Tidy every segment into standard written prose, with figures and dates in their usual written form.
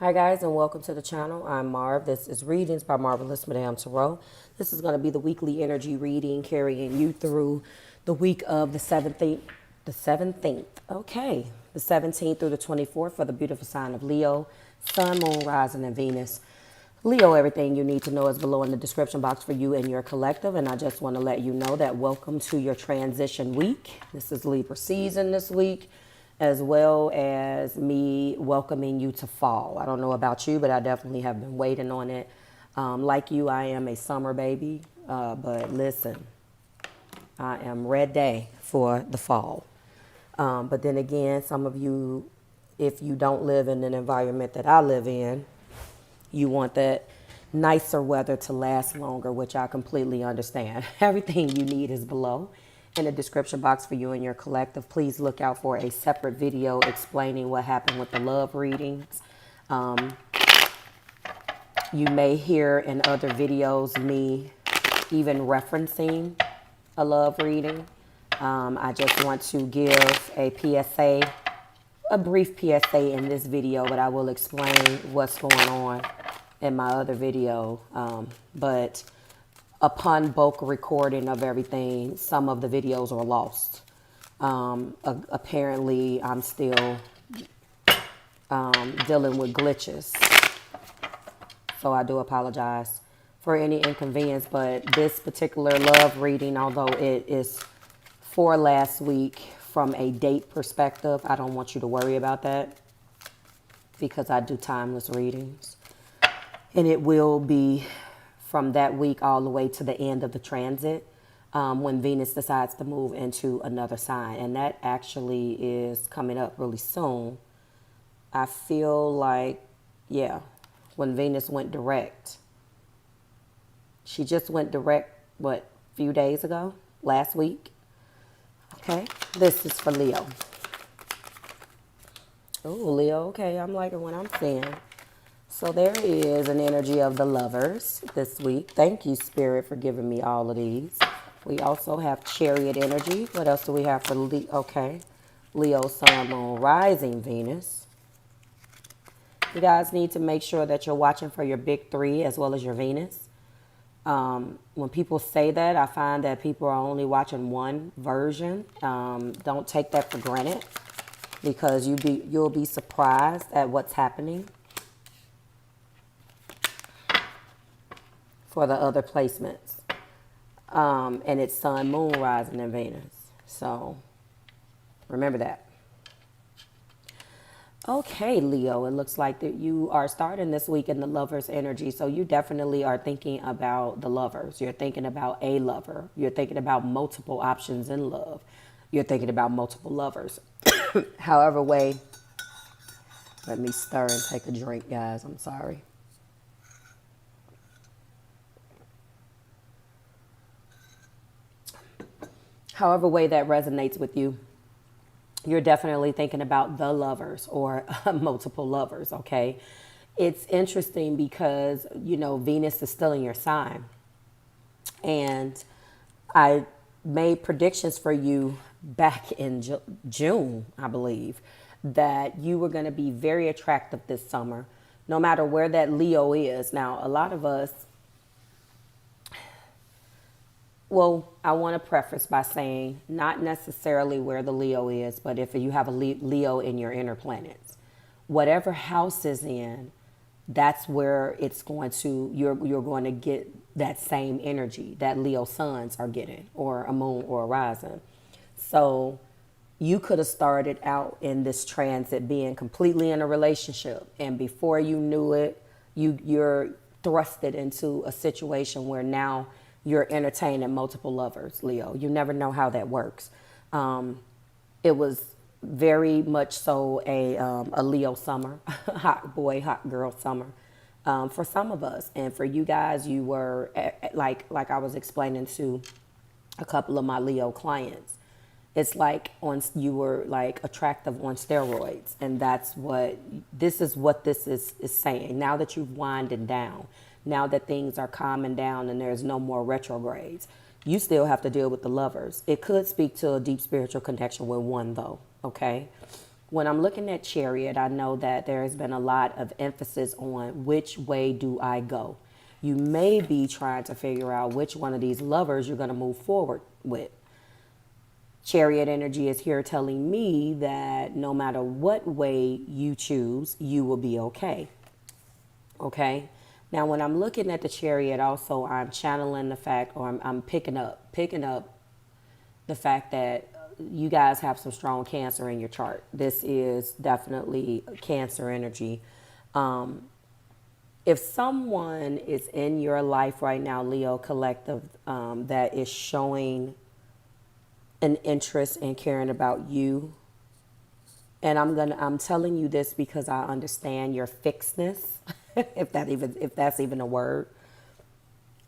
Hi guys, and welcome to the channel. I'm Marv. This is Readings by Marvelous Madame Tarot. This is going to be the weekly energy reading carrying you through the week of the 17th, okay, the 17th through the 24th for the beautiful sign of Leo, Sun, Moon, Rising, and Venus. Leo, everything you need to know is below in the description box for you and your collective, and I just want to let you know that welcome to your transition week. This is Libra season this week, as well as me welcoming you to fall. I don't know about you, but I definitely have been waiting on it. Like you, I am a summer baby, but listen, I am ready for the fall. But then again, some of you, if you don't live in an environment that I live in, you want that nicer weather to last longer, which I completely understand. Everything you need is below in the description box for you and your collective. Please look out for a separate video explaining what happened with the love readings. You may hear in other videos me even referencing a love reading. I just want to give a PSA, a brief PSA in this video, but I will explain what's going on in my other video. But upon bulk recording of everything, some of the videos are lost. Apparently, I'm still dealing with glitches. So I do apologize for any inconvenience, but this particular love reading, although it is for last week from a date perspective, I don't want you to worry about that because I do timeless readings. And it will be from that week all the way to the end of the transit when Venus decides to move into another sign. And that actually is coming up really soon. I feel like, yeah, when Venus went direct. She just went direct, what, a few days ago? Last week? Okay, this is for Leo. Oh, Leo, okay, I'm liking what I'm seeing. So there is an energy of the lovers this week. Thank you, Spirit, for giving me all of these. We also have Chariot energy. What else do we have for Leo? Okay, Leo, Sun, Moon, Rising, Venus. You guys need to make sure that you're watching for your big three as well as your Venus. When people say that, I find that people are only watching one version. Don't take that for granted because you'll be surprised at what's happening for the other placements. And it's Sun, Moon, Rising, and Venus. So remember that. Okay, Leo, it looks like that you are starting this week in the lover's energy. So you definitely are thinking about the lovers. You're thinking about a lover. You're thinking about multiple options in love. You're thinking about multiple lovers. However way, let me stir and take a drink, guys. I'm sorry. However way that resonates with you, you're definitely thinking about the lovers or multiple lovers, okay? It's interesting because, you know, Venus is still in your sign. And I made predictions for you back in June, I believe, that you were going to be very attractive this summer, no matter where that Leo is. Now, a lot of us, well, I want to preface by saying not necessarily where the Leo is, but if you have a Leo in your inner planets, whatever house is in, that's where it's going to, you're going to get that same energy that Leo suns are getting, or a moon or a rising. So you could have started out in this transit being completely in a relationship, and before you knew it, you're thrusted into a situation where now you're entertaining multiple lovers, Leo. You never know how that works. It was very much so a Leo summer, hot boy, hot girl summer for some of us. And for you guys, you were, like I was explaining to a couple of my Leo clients, it's like you were like attractive on steroids. And that's what, this is saying. Now that you've winded down, now that things are calming down and there's no more retrogrades, you still have to deal with the lovers. It could speak to a deep spiritual connection with one though, okay? when I'm looking at Chariot, I know that there has been a lot of emphasis on which way do I go. You may be trying to figure out which one of these lovers you're going to move forward with. Chariot energy is here telling me that no matter what way you choose, you will be okay. Okay. Now, when I'm looking at the Chariot, also I'm channeling the fact, or I'm picking up the fact that you guys have some strong Cancer in your chart. This is definitely Cancer energy. If someone is in your life right now, Leo Collective, that is showing an interest in caring about you, and I'm telling you this because I understand your fixedness, if that's even a word.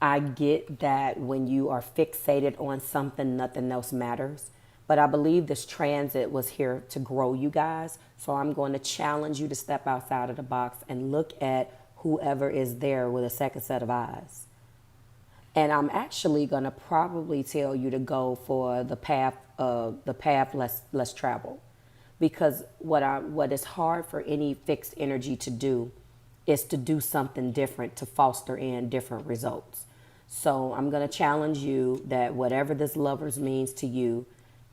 I get that when you are fixated on something, nothing else matters. But I believe this transit was here to grow you guys. So I'm going to challenge you to step outside of the box and look at whoever is there with a second set of eyes. And I'm actually going to probably tell you to go for the path less traveled. Because what is hard for any fixed energy to do is to do something different to foster in different results. So I'm going to challenge you that whatever this lovers means to you,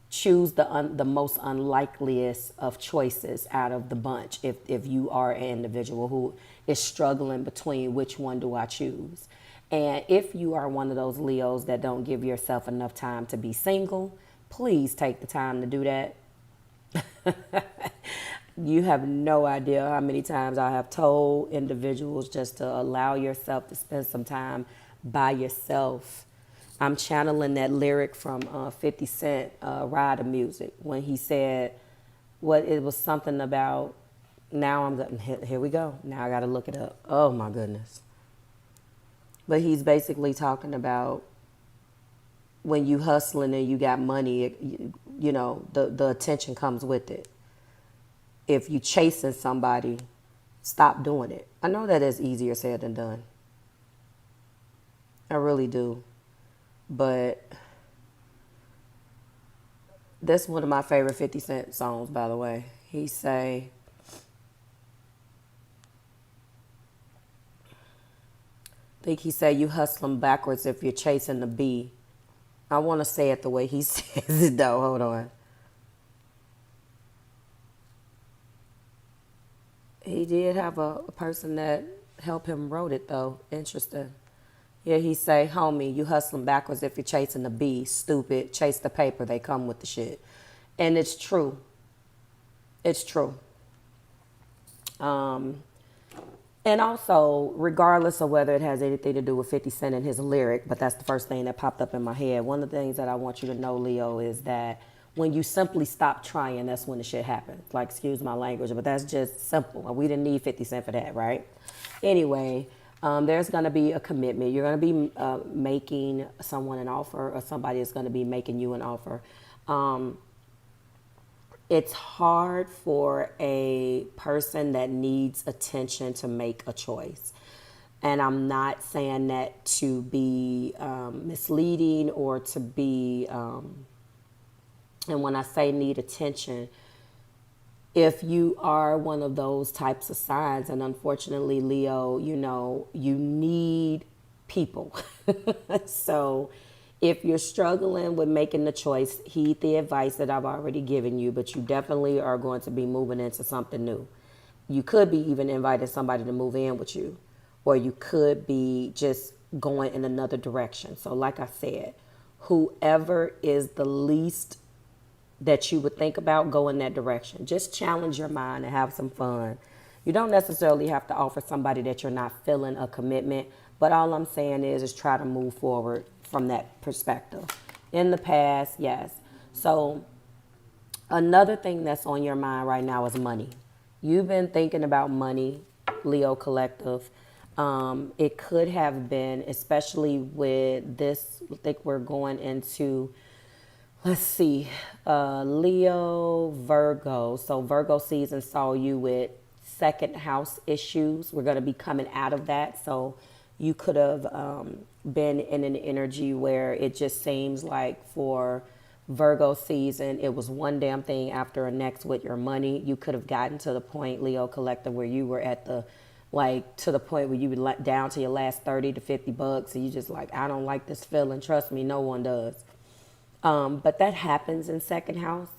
choose the most unlikeliest of choices out of the bunch if you are an individual who is struggling between which one do I choose. And if you are one of those Leos that don't give yourself enough time to be single, please take the time to do that. You have no idea how many times I have told individuals just to allow yourself to spend some time by yourself. I'm channeling that lyric from 50 Cent, Rider Music, when he said, it was something about, here we go. Now I got to look it up. Oh my goodness. But he's basically talking about when you hustling and you got money, the attention comes with it. If you chasing somebody, stop doing it. I know that is easier said than done. I really do. But that's one of my favorite 50 Cent songs, by the way. He say, you hustling backwards if you're chasing the bee. I want to say it the way he says it, though. Hold on. He did have a person that helped him wrote it, though. Interesting. Yeah, he say, homie, you hustling backwards if you're chasing the bee. Stupid. Chase the paper. They come with the shit. And it's true. It's true. And also, regardless of whether it has anything to do with 50 Cent and his lyric, but that's the first thing that popped up in my head. One of the things that I want you to know, Leo, is that when you simply stop trying, that's when the shit happens. Like, excuse my language, but that's just simple. We didn't need 50 Cent for that, right? Anyway, there's going to be a commitment. You're going to be making someone an offer, or somebody is going to be making you an offer. It's hard for a person that needs attention to make a choice. And I'm not saying that to be misleading or to be, and when I say need attention, if you are one of those types of signs, and unfortunately, Leo, you need people. So if you're struggling with making the choice, heed the advice that I've already given you, but you definitely are going to be moving into something new. You could be even inviting somebody to move in with you, or you could be just going in another direction. So like I said, whoever is the least that you would think about, go in that direction. Just challenge your mind and have some fun. You don't necessarily have to offer somebody that you're not feeling a commitment, but all I'm saying is try to move forward from that perspective. In the past, yes. So another thing that's on your mind right now is money. You've been thinking about money, Leo Collective. It could have been, especially with this, I think we're going into, let's see, Leo, Virgo. So Virgo season saw you with second house issues. We're going to be coming out of that. So you could have been in an energy where it just seems like for Virgo season, it was one damn thing after the next with your money. You could have gotten to the point, Leo Collective, where you were at the, like, to the point where you would let down to your last 30 to 50 bucks. And you just like, I don't like this feeling. Trust me, no one does. But that happens in second house.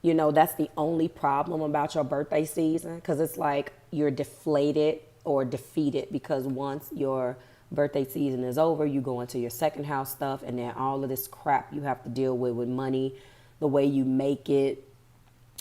You know, that's the only problem about your birthday season, because it's like you're deflated or defeated, because once your birthday season is over, you go into your second house stuff, and then all of this crap you have to deal with money, the way you make it.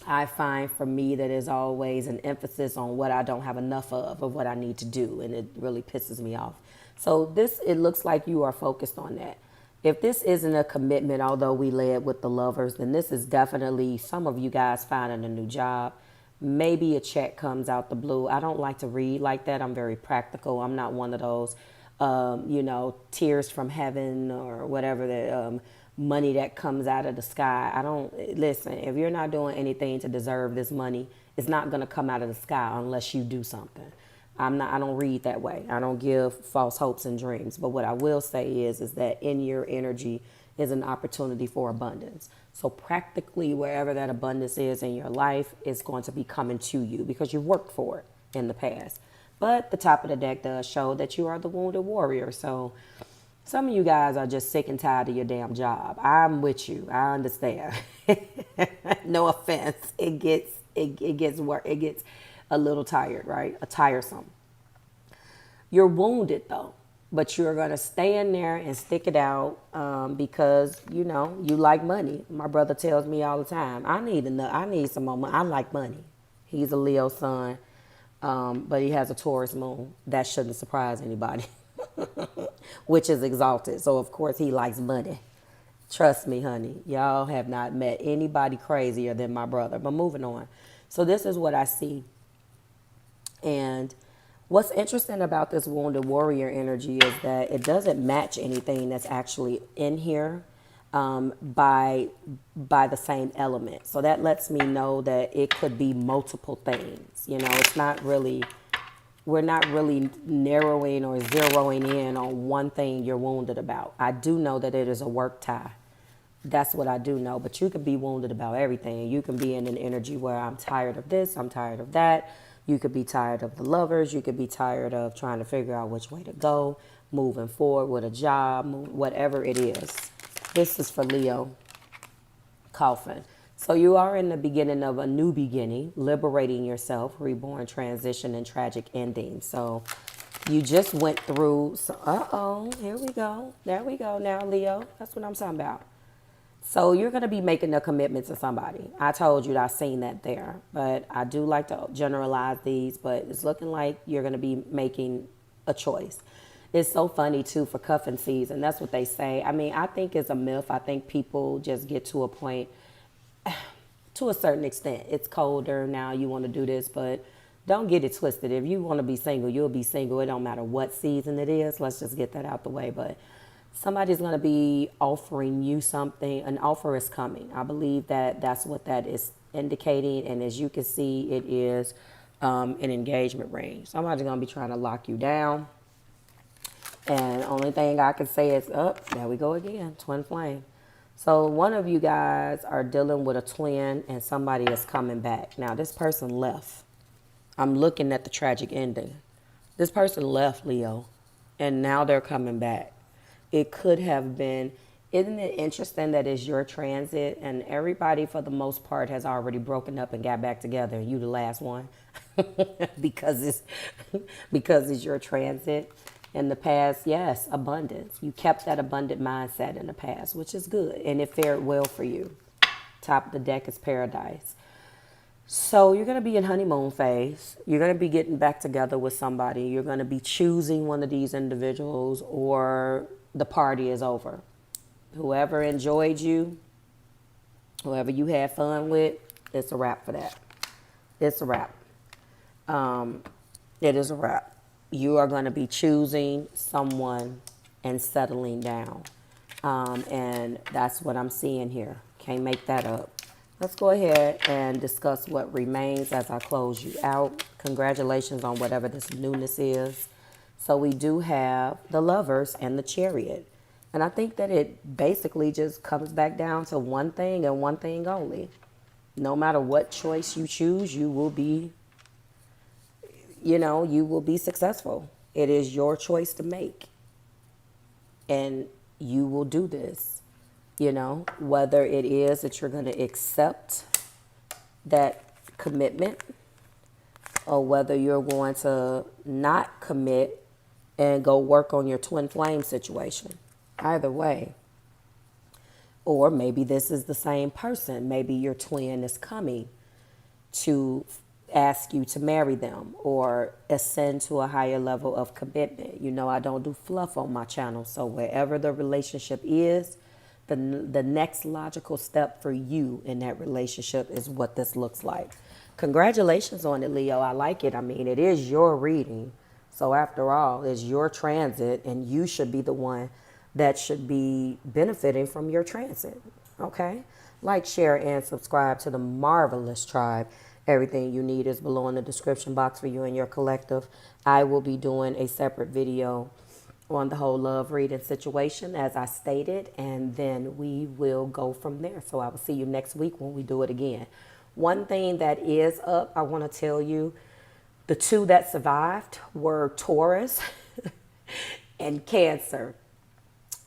I find for me that there's always an emphasis on what I don't have enough of what I need to do, and it really pisses me off. So this, it looks like you are focused on that. If this isn't a commitment, although we led with the Lovers, then this is definitely some of you guys finding a new job. Maybe a check comes out the blue. I don't like to read like that. I'm very practical. I'm not one of those, you know, tears from heaven or whatever, that money that comes out of the sky. I don't, listen, if you're not doing anything to deserve this money, it's not going to come out of the sky unless you do something. I don't read that way. I don't give false hopes and dreams. But what I will say is that in your energy is an opportunity for abundance. So practically wherever that abundance is in your life is going to be coming to you because you worked for it in the past. But the top of the deck does show that you are the wounded warrior. So some of you guys are just sick and tired of your damn job. I'm with you. I understand. No offense. It gets work. It gets a little tired, right? Tiresome. You're wounded though, but you're going to stay in there and stick it out because, you know, you like money. My brother tells me all the time, I need some more money. I like money. He's a Leo sun, but he has a Taurus moon. That shouldn't surprise anybody, which is exalted. So, of course, he likes money. Trust me, honey. Y'all have not met anybody crazier than my brother. But moving on. So this is what I see. And what's interesting about this wounded warrior energy is that it doesn't match anything that's actually in here by the same element. So that lets me know that it could be multiple things. You know, it's not really, we're not really narrowing or zeroing in on one thing you're wounded about. I do know that it is a work tie. That's what I do know. But you could be wounded about everything. You can be in an energy where I'm tired of this, I'm tired of that. You could be tired of the Lovers. You could be tired of trying to figure out which way to go, moving forward with a job, whatever it is. This is for Leo, Coffin. So you are in the beginning of a new beginning, liberating yourself, reborn, transition, and tragic ending. So you just went through, here we go. There we go now, Leo. That's what I'm talking about. So you're going to be making a commitment to somebody. I told you that I seen that there. But I do like to generalize these. But it's looking like you're going to be making a choice. It's so funny, too, for cuffing season. That's what they say. I mean, I think it's a myth. I think people just get to a point, to a certain extent. It's colder now. You want to do this. But don't get it twisted. If you want to be single, you'll be single. It don't matter what season it is. Let's just get that out the way. But somebody's going to be offering you something. An offer is coming. I believe that that's what that is indicating. And as you can see, it is an engagement ring. Somebody's going to be trying to lock you down. And the only thing I can say is, there we go again, twin flame. So one of you guys are dealing with a twin and somebody is coming back. Now, this person left. I'm looking at the tragic ending. This person left, Leo, and now they're coming back. It could have been, isn't it interesting that it's your transit and everybody for the most part has already broken up and got back together and you the last one because it's your transit. In the past, yes, abundance. You kept that abundant mindset in the past, which is good, and it fared well for you. Top of the deck is paradise. So you're going to be in honeymoon phase. You're going to be getting back together with somebody. You're going to be choosing one of these individuals, or the party is over. Whoever enjoyed you, whoever you had fun with, it's a wrap for that. It's a wrap. It is a wrap. You are going to be choosing someone and settling down. And that's what I'm seeing here. Can't make that up. Let's go ahead and discuss what remains as I close you out. Congratulations on whatever this newness is. So we do have the Lovers and the Chariot. And I think that it basically just comes back down to one thing and one thing only. No matter what choice you choose, you will be, you will be successful. It is your choice to make. And you will do this, whether it is that you're going to accept that commitment or whether you're going to not commit and go work on your twin flame situation. Either way. Or maybe this is the same person. Maybe your twin is coming to ask you to marry them or ascend to a higher level of commitment. I don't do fluff on my channel. So wherever the relationship is, the next logical step for you in that relationship is what this looks like. Congratulations on it, Leo. I like it. I mean, it is your reading. So after all, it's your transit, and you should be the one that should be benefiting from your transit. Okay? Like, share, and subscribe to the marvelous tribe. Everything you need is below in the description box for you and your collective. I will be doing a separate video on the whole love reading situation, as I stated, and then we will go from there. So I will see you next week when we do it again. One thing that is up, I want to tell you, the two that survived were Taurus and Cancer.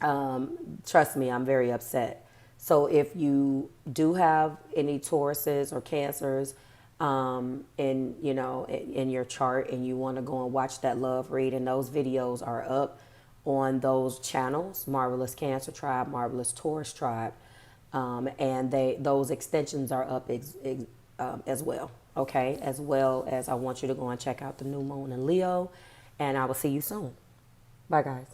Trust me, I'm very upset. So if you do have any Tauruses or Cancers in your chart, and you want to go and watch that love reading, those videos are up on those channels, Marvelous Cancer Tribe, Marvelous Taurus Tribe, and those extensions are up as well. Okay, as well as I want you to go and check out the new moon in Leo, and I will see you soon. Bye, guys.